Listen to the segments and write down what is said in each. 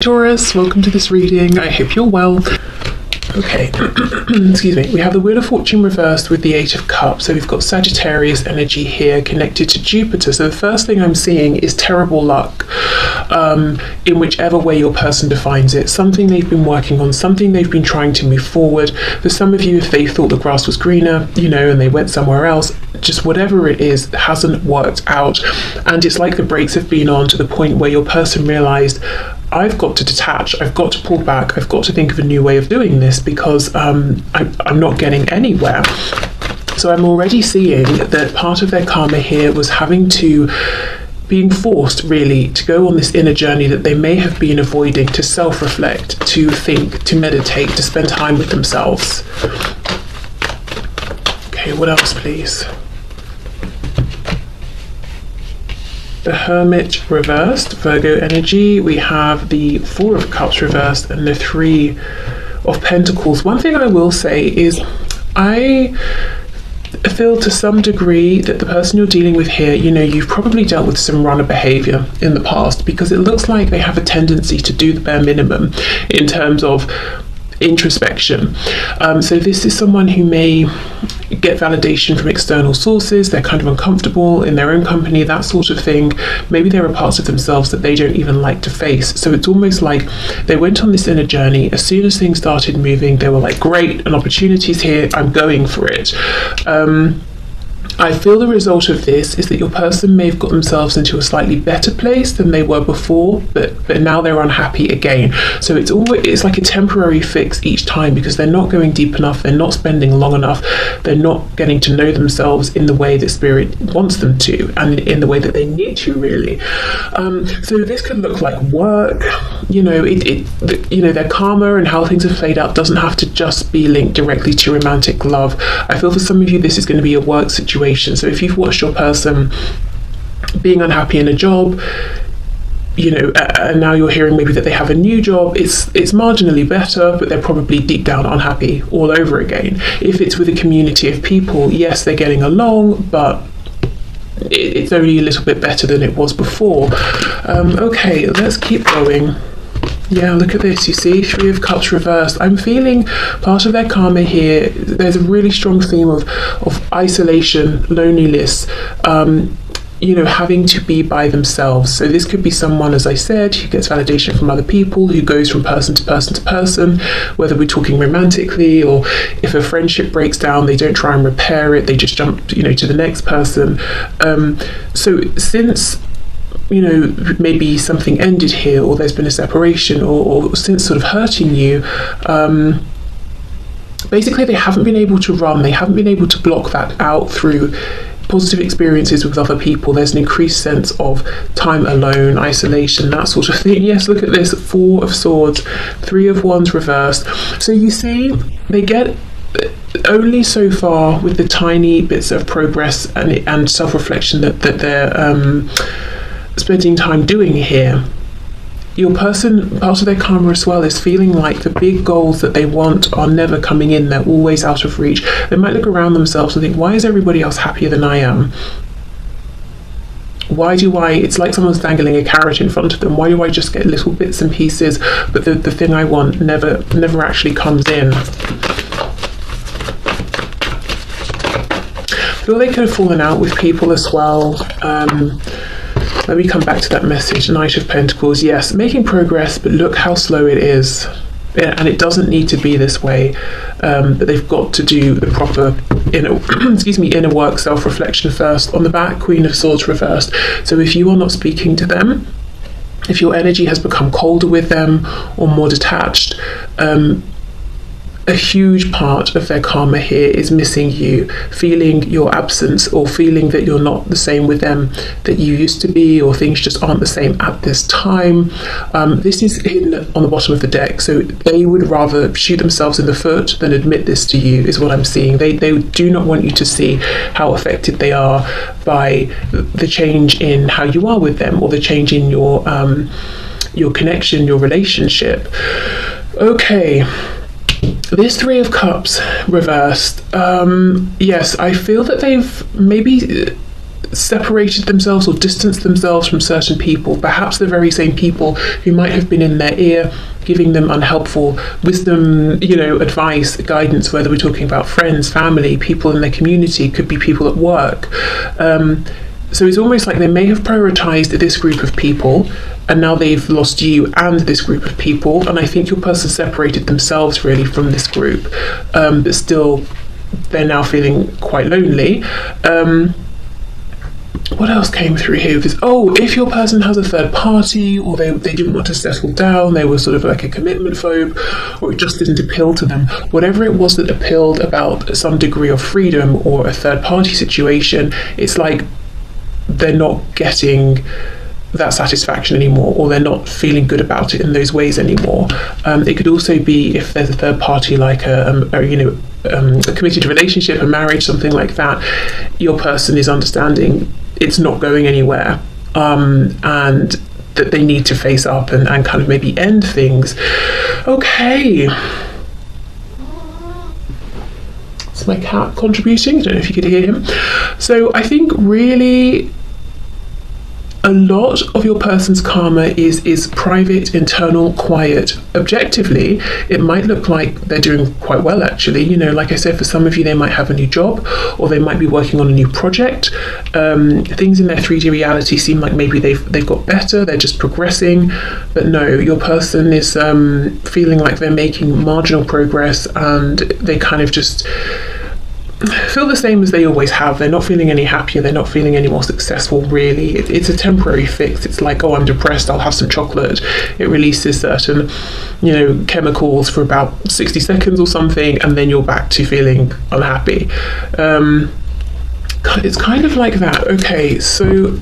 Taurus, welcome to this reading. I hope you're well. Okay, excuse me. We have the Wheel of Fortune reversed with the Eight of Cups. So we've got Sagittarius energy here connected to Jupiter. So the first thing I'm seeing is terrible luck in whichever way your person defines it. Something they've been working on, something they've been trying to move forward. For some of you, if they thought the grass was greener, and they went somewhere else, just whatever it is hasn't worked out. And it's like the brakes have been on to the point where your person realized, I've got to detach, I've got to pull back, I've got to think of a new way of doing this because I'm not getting anywhere. So I'm already seeing that part of their karma here was being forced really to go on this inner journey that they may have been avoiding, to self-reflect, to think, to meditate, to spend time with themselves. Okay, what else please? The Hermit reversed, Virgo energy. We have the Four of Cups reversed and the Three of Pentacles. One thing I will say is I feel to some degree that the person you're dealing with here, you've probably dealt with some runner behavior in the past, because it looks like they have a tendency to do the bare minimum in terms of introspection. So this is someone who may get validation from external sources. They're kind of uncomfortable in their own company, that sort of thing. Maybe there are parts of themselves that they don't even like to face. So it's almost like they went on this inner journey. As soon as things started moving, they were like, great, an opportunity's here, I'm going for it. I feel the result of this is that your person may have got themselves into a slightly better place than they were before, but now they're unhappy again. So it's like a temporary fix each time, because they're not going deep enough, they're not spending long enough, they're not getting to know themselves in the way that Spirit wants them to, and in the way that they need to, really. So this could look like work. Their karma and how things have played out doesn't have to just be linked directly to romantic love. I feel for some of you this is going to be a work situation. So if you've watched your person being unhappy in a job, and now you're hearing maybe that they have a new job, it's marginally better, but they're probably deep down unhappy all over again. If it's with a community of people, yes, they're getting along, but it's only a little bit better than it was before. Okay, let's keep going. Yeah, look at this, you see, Three of Cups reversed. I'm feeling part of their karma here. There's a really strong theme of isolation, loneliness, having to be by themselves. So this could be someone, as I said, who gets validation from other people, who goes from person to person to person, whether we're talking romantically, or if a friendship breaks down, they don't try and repair it, they just jump, to the next person. So since maybe something ended here, or there's been a separation, or since sort of hurting you, basically they haven't been able to run, they haven't been able to block that out through positive experiences with other people. There's an increased sense of time alone, isolation, that sort of thing. Yes, look at this, Four of Swords, Three of Wands reversed. So you see, they get only so far with the tiny bits of progress and self-reflection that they're spending time doing here. Your person, part of their karma as well, is feeling like the big goals that they want are never coming in, they're always out of reach. They might look around themselves and think, why is everybody else happier than I am? It's like someone's dangling a carrot in front of them. Why do I just get little bits and pieces, but the thing I want never actually comes in? I feel they could have fallen out with people as well. Let me come back to that message. Knight of Pentacles, yes, making progress, but look how slow it is. And it doesn't need to be this way, but they've got to do the proper inner work, self-reflection first. On the back, Queen of Swords reversed. So if you are not speaking to them, if your energy has become colder with them or more detached, a huge part of their karma here is missing you, feeling your absence, or feeling that you're not the same with them that you used to be, or things just aren't the same at this time. This is hidden on the bottom of the deck, so they would rather shoot themselves in the foot than admit this to you, is what I'm seeing. They do not want you to see how affected they are by the change in how you are with them, or the change in your connection, your relationship. Okay. This Three of Cups reversed. Yes, I feel that they've maybe separated themselves or distanced themselves from certain people, perhaps the very same people who might have been in their ear giving them unhelpful wisdom, advice, guidance, whether we're talking about friends, family, people in their community, could be people at work. So it's almost like they may have prioritized this group of people, and now they've lost you and this group of people. And I think your person separated themselves really from this group, but still they're now feeling quite lonely. What else came through here? If your person has a third party, or they didn't want to settle down, they were sort of like a commitment phobe, or it just didn't appeal to them, whatever it was that appealed about some degree of freedom or a third party situation, it's like they're not getting that satisfaction anymore, or they're not feeling good about it in those ways anymore. It could also be if there's a third party, like a committed relationship, a marriage, something like that, your person is understanding it's not going anywhere, and that they need to face up and kind of maybe end things. Okay. It's my cat contributing. I don't know if you could hear him. So I think really a lot of your person's karma is private, internal, quiet. Objectively, it might look like they're doing quite well, actually. Like I said, for some of you, they might have a new job, or they might be working on a new project. Things in their 3D reality seem like maybe they've got better, they're just progressing. But no, your person is feeling like they're making marginal progress, and they kind of just feel the same as they always have. They're not feeling any happier, they're not feeling any more successful, really. It's a temporary fix. It's like, I'm depressed, I'll have some chocolate. It releases certain chemicals for about 60 seconds or something, and then you're back to feeling unhappy. It's kind of like that. Okay, so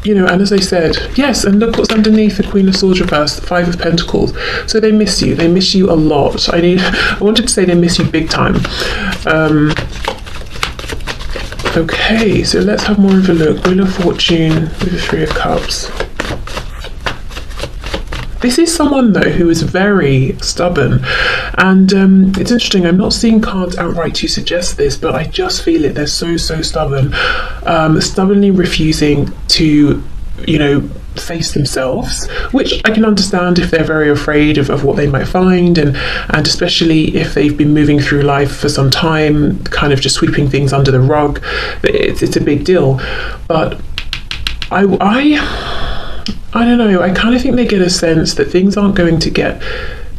and as I said, yes, and look what's underneath the Queen of Swords reversed, the 5 of Pentacles. So they miss you a lot. I wanted to say they miss you big time. Okay, so let's have more of a look. Wheel of Fortune with the 3 of Cups. This is someone, though, who is very stubborn. And it's interesting, I'm not seeing cards outright to suggest this, but I just feel it. They're so stubborn. Stubbornly refusing to, face themselves, which I can understand if they're very afraid of what they might find, and especially if they've been moving through life for some time, kind of just sweeping things under the rug. It's a big deal. But I don't know, I kind of think they get a sense that things aren't going to get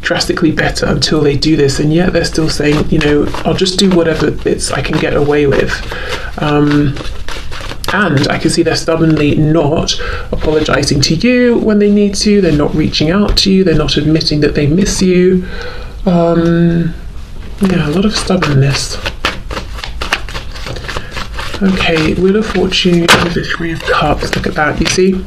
drastically better until they do this, and yet they're still saying, I'll just do whatever bits I can get away with. And I can see they're stubbornly not apologising to you when they need to, they're not reaching out to you, they're not admitting that they miss you. A lot of stubbornness. Okay, Wheel of Fortune with the 3 of Cups, look at that, you see?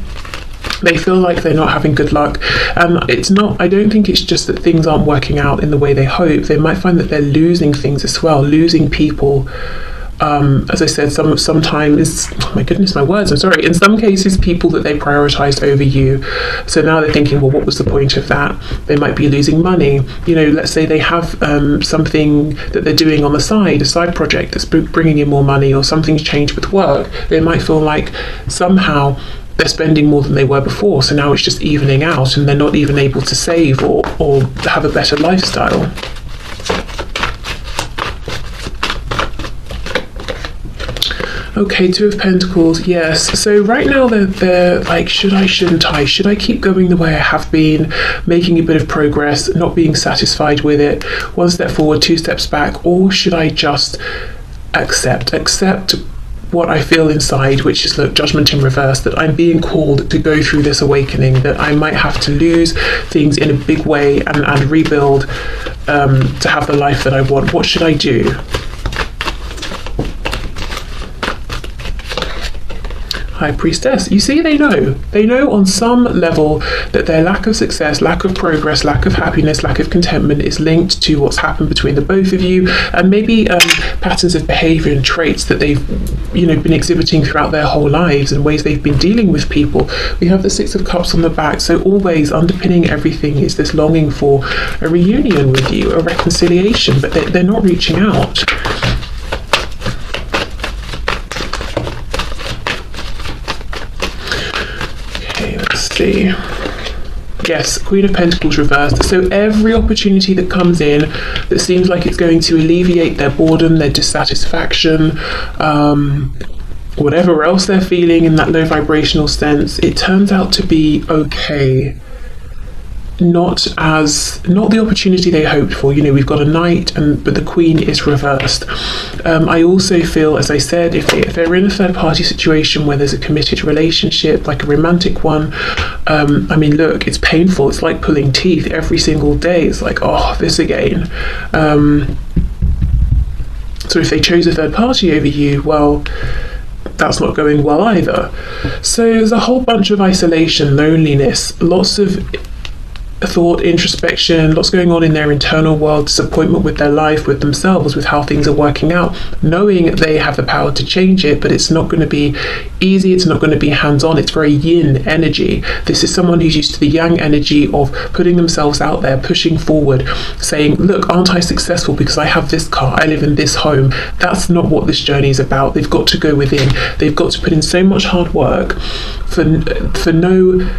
They feel like they're not having good luck. I don't think it's just that things aren't working out in the way they hope. They might find that they're losing things as well, losing people. As I said, sometimes, oh my goodness, my words, I'm sorry, in some cases, people that they prioritised over you. So now they're thinking, well, what was the point of that? They might be losing money. Let's say they have something that they're doing on the side, a side project that's bringing in more money, or something's changed with work. They might feel like somehow they're spending more than they were before, so now it's just evening out, and they're not even able to save or have a better lifestyle. Okay, 2 of Pentacles, yes. So right now they're like, should I, shouldn't I? Should I keep going the way I have been, making a bit of progress, not being satisfied with it, 1 step forward, 2 steps back, or should I just accept what I feel inside, which is, look, Judgment in reverse, that I'm being called to go through this awakening, that I might have to lose things in a big way and rebuild to have the life that I want. What should I do? High Priestess. You see, they know on some level that their lack of success, lack of progress, lack of happiness, lack of contentment is linked to what's happened between the both of you, and maybe patterns of behavior and traits that they've been exhibiting throughout their whole lives, and ways they've been dealing with people. We have the 6 of Cups on the back, so always underpinning everything is this longing for a reunion with you, a reconciliation, but they're not reaching out. see. Yes, Queen of Pentacles reversed. So every opportunity that comes in that seems like it's going to alleviate their boredom, their dissatisfaction, whatever else they're feeling in that low vibrational sense, it turns out to be okay. Not the opportunity they hoped for. You know, we've got a knight, but the queen is reversed. I also feel, as I said, if they're in a third party situation where there's a committed relationship, like a romantic one, I mean, look, it's painful. It's like pulling teeth every single day. It's like, oh, this again. So if they chose a third party over you, well, that's not going well either. So there's a whole bunch of isolation, loneliness, lots of thought, introspection, lots going on in their internal world, disappointment with their life, with themselves, with how things are working out, knowing they have the power to change it, but it's not going to be easy, it's not going to be hands-on. It's very yin energy. This is someone who's used to the yang energy of putting themselves out there, pushing forward, saying, look, aren't I successful because I have this car, I live in this home. That's not what this journey is about. They've got to go within. They've got to put in so much hard work for no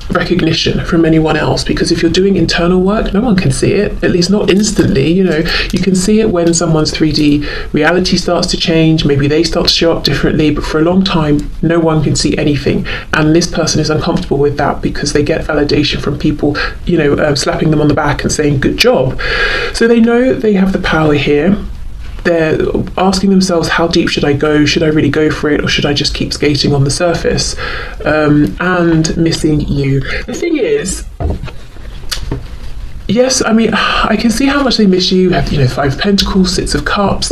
recognition from anyone else, because if you're doing internal work, no one can see it, at least not instantly. You know, you can see it when someone's 3D reality starts to change, maybe they start to show up differently, but for a long time no one can see anything, and this person is uncomfortable with that because they get validation from people, you know, slapping them on the back and saying good job. So they know they have the power here. They're asking themselves, how deep should I go? Should I really go for it, or should I just keep skating on the surface? And missing you. The thing is, yes, I mean, I can see how much they miss you. Have, you know, Five of Pentacles, Six of Cups,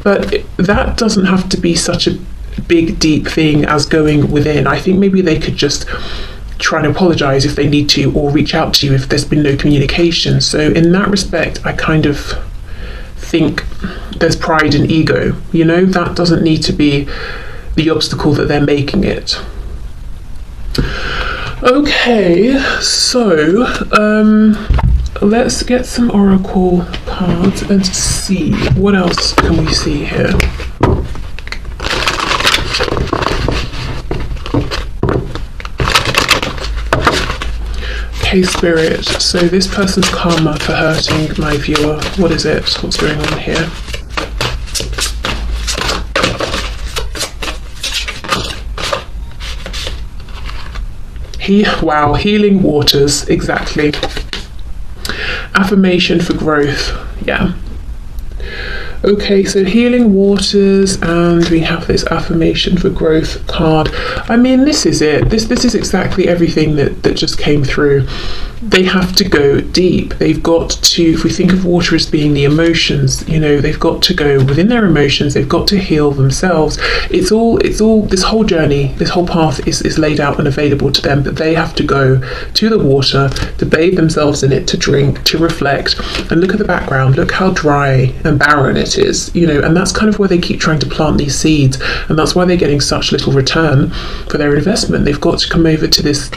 but that doesn't have to be such a big, deep thing as going within. I think maybe they could just try and apologize if they need to, or reach out to you if there's been no communication. So in that respect, I kind of think there's pride and ego, you know, that doesn't need to be the obstacle that they're making it. Okay, so let's get some oracle cards and see what else can we see here. Okay, Spirit, so this person's karma for hurting my viewer. What is it? What's going on here? Wow, healing waters, exactly. Affirmation for growth, yeah. Okay, so healing waters, and we have this affirmation for growth card. I mean, this is it. This is exactly everything that just came through. They have to go deep. They've got to, if we think of water as being the emotions, you know, they've got to go within their emotions. They've got to heal themselves. It's all, this whole journey, this whole path is laid out and available to them, but they have to go to the water, to bathe themselves in it, to drink, to reflect, and look at the background. Look how dry and barren it is, you know, and that's kind of where they keep trying to plant these seeds, and that's why they're getting such little return for their investment. They've got to come over to this,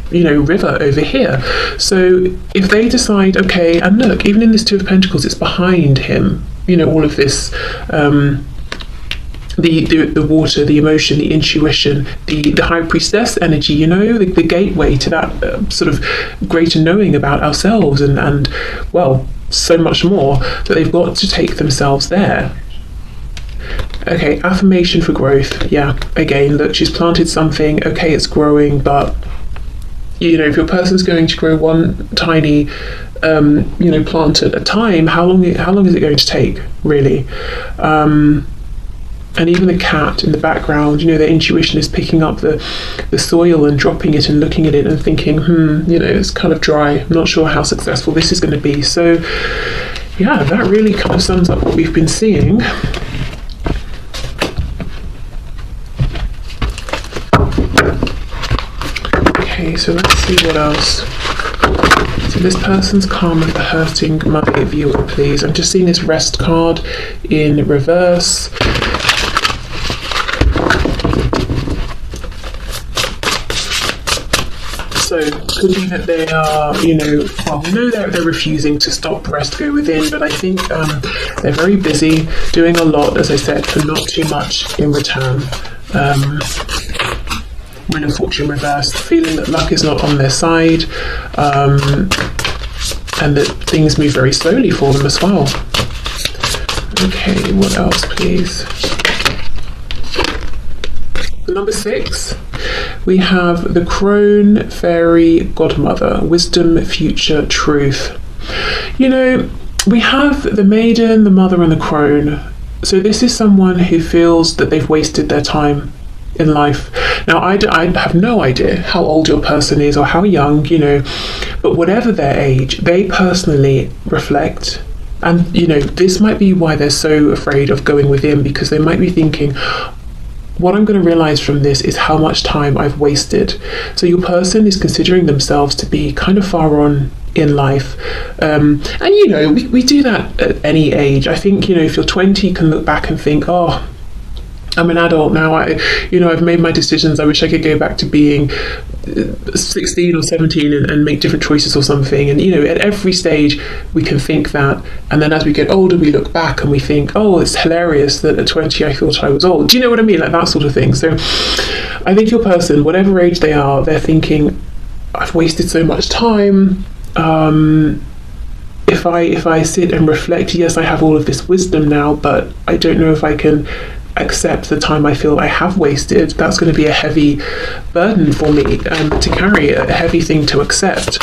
you know, river over here. So if they decide, okay, and look, even in this Two of Pentacles, it's behind him, you know, all of this, the water, the emotion, the intuition, the High Priestess energy, you know, the gateway to that sort of greater knowing about ourselves, and well, so much more, that they've got to take themselves there. Okay, affirmation for growth. Yeah, again, look, she's planted something. Okay, it's growing, but you know, if your person's going to grow one tiny you know, plant at a time, how long is it going to take, really? And even the cat in the background, you know, their intuition is picking up the soil and dropping it and looking at it and thinking, you know, it's kind of dry, I'm not sure how successful this is going to be. So yeah, that really kind of sums up what we've been seeing. Okay, so let's see what else. So this person's karma for hurting my viewer, please. I'm just seeing this rest card in reverse. So it could be that they are, you know, well, we know they're refusing to stop rest, go within, but I think they're very busy doing a lot, as I said, for not too much in return. Wheel of Fortune reversed, feeling that luck is not on their side, and that things move very slowly for them as well. Okay, what else, please? Number 6, we have the Crone Fairy Godmother, Wisdom, Future, Truth. You know, we have the Maiden, the Mother, and the Crone. So this is someone who feels that they've wasted their time in life. Now, I have no idea how old your person is or how young, you know, but whatever their age, they personally reflect. And, you know, this might be why they're so afraid of going within, because they might be thinking, what I'm going to realize from this is how much time I've wasted. So your person is considering themselves to be kind of far on in life. And, you know, we do that at any age. I think, you know, if you're 20, you can look back and think, oh, I'm an adult now. I've made my decisions. I wish I could go back to being 16 or 17 and make different choices or something. And, you know, at every stage we can think that. And then as we get older, we look back and we think, oh, it's hilarious that at 20 I thought I was old. Do you know what I mean? Like that sort of thing. So I think your person, whatever age they are, they're thinking, I've wasted so much time. If I sit and reflect, yes, I have all of this wisdom now, but I don't know if I can accept the time I feel I have wasted. That's going to be a heavy burden for me to carry, a heavy thing to accept.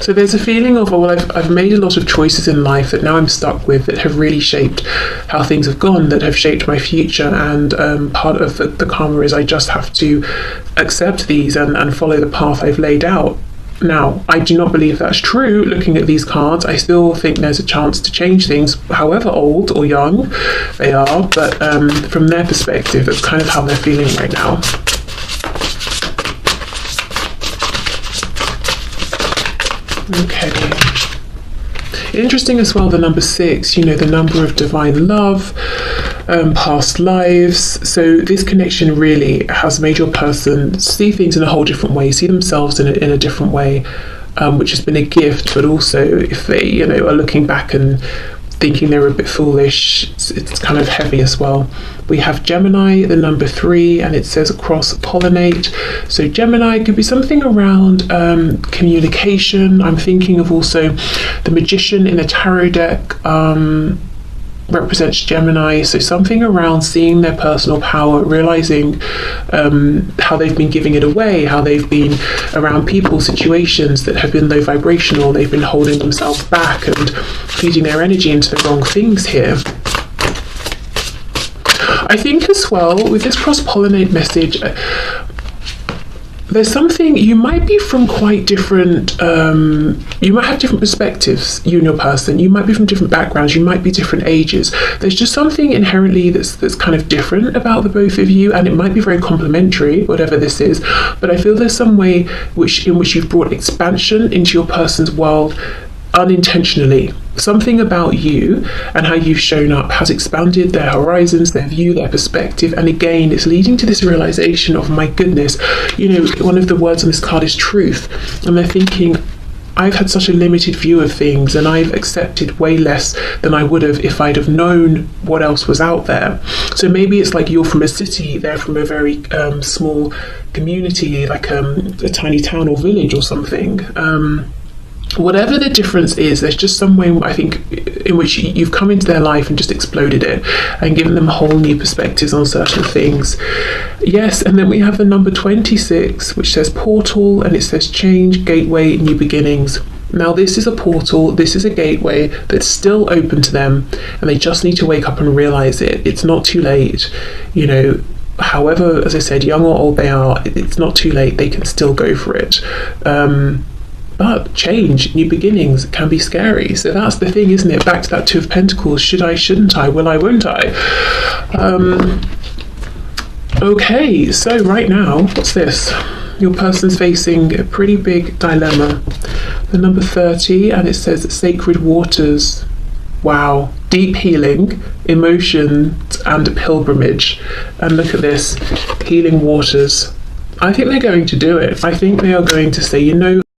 So there's a feeling of, oh, well, I've made a lot of choices in life that now I'm stuck with, that have really shaped how things have gone, that have shaped my future, and part of the karma is I just have to accept these and follow the path I've laid out. Now, I do not believe that's true. Looking at these cards, I still think there's a chance to change things, however old or young they are, but from their perspective, that's kind of how they're feeling right now. Okay. Interesting as well, the number 6, you know, the number of divine love, past lives. So this connection really has made your person see things in a whole different way, see themselves in a different way, which has been a gift. But also, if they, you know, are looking back and thinking they're a bit foolish, it's kind of heavy as well. We have Gemini, the number 3, and it says cross-pollinate. So Gemini could be something around communication. I'm thinking of also the Magician in the tarot deck represents Gemini, so something around seeing their personal power, realizing how they've been giving it away, how they've been around people, situations that have been low vibrational, they've been holding themselves back and feeding their energy into the wrong things here. I think as well, with this cross-pollinate message, there's something, you might be from quite different, you might have different perspectives, you and your person, you might be from different backgrounds, you might be different ages. There's just something inherently that's kind of different about the both of you, and it might be very complementary, whatever this is, but I feel there's some way in which you've brought expansion into your person's world unintentionally. Something about you and how you've shown up has expanded their horizons, their view, their perspective, and again it's leading to this realization of, my goodness, you know, one of the words on this card is truth, and they're thinking, I've had such a limited view of things and I've accepted way less than I would have if I'd have known what else was out there. So maybe it's like you're from a city, they're from a very small community, like a tiny town or village or something. Whatever the difference is, there's just some way, I think, in which you've come into their life and just exploded it and given them whole new perspectives on certain things. Yes, and then we have the number 26, which says portal, and it says change, gateway, new beginnings. Now this is a portal, this is a gateway that's still open to them, and they just need to wake up and realize it. It's not too late, you know. However, as I said, young or old they are, it's not too late, they can still go for it. But change, new beginnings can be scary. So that's the thing, isn't it? Back to that 2 of Pentacles. Should I, shouldn't I? Will I, won't I? Okay, so right now, what's this? Your person's facing a pretty big dilemma. The number 30, and it says sacred waters. Wow. Deep healing, emotions, and a pilgrimage. And look at this, healing waters. I think they're going to do it. I think they are going to say, you know,